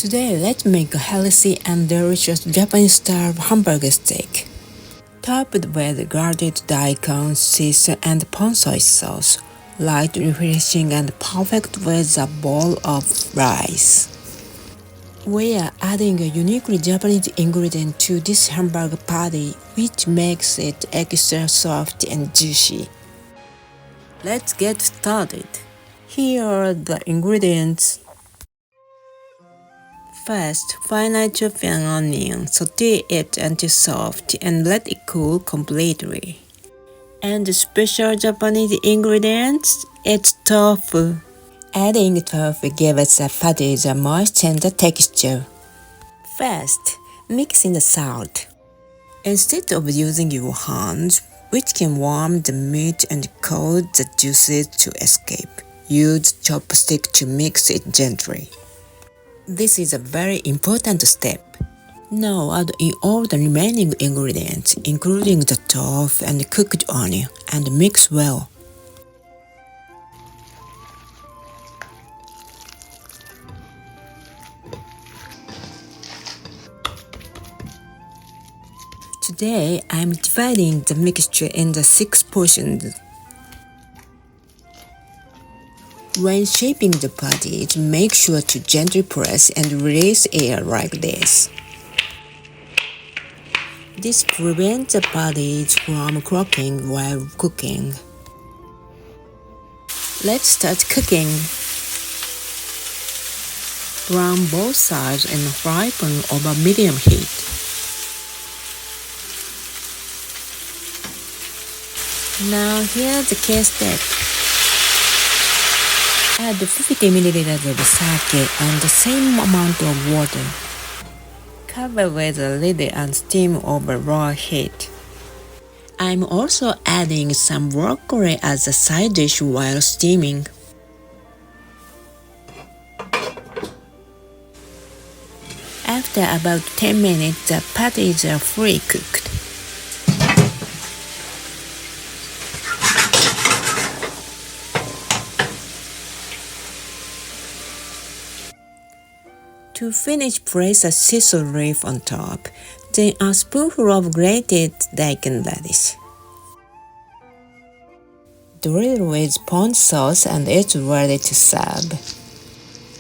Today, let's make a healthy and delicious Japanese-style hamburger steak. Topped with grated daikon, sesame, and ponzu sauce. Light, refreshing, and perfect with a bowl of rice. We are adding a uniquely Japanese ingredient to this hamburger patty, which makes it extra soft and juicy. Let's get started. Here are the ingredients. First, finely chop an onion, saute it until soft, and let it cool completely. And the special Japanese ingredients, it's tofu. Adding tofu gives the patty a moist tender texture. First, mix in the salt. Instead of using your hands, which can warm the meat and cause the juices to escape, use chopstick to mix it gently. This is a very important step. Now add in all the remaining ingredients, including the tofu and cooked onion, and mix well. Today, I'm dividing the mixture into 6 portions. When shaping the patty, make sure to gently press and release air like this. This prevents the patties from cracking while cooking. Let's start cooking. Brown both sides and fry pan over medium heat. Now here's the key step. Add 50 ml of sake and the same amount of water. Cover with a lid and steam over low heat. I'm also adding some broccoli as a side dish while steaming. After about 10 minutes, the patties are fully cooked. To finish, place a sesame leaf on top, then a spoonful of grated daikon radish. Drizzle with ponzu sauce and it's ready to serve.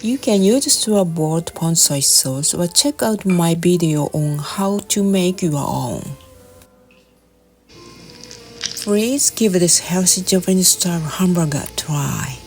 You can use store-bought ponzu sauce or check out my video on how to make your own. Please give this healthy Japanese-style hamburger a try.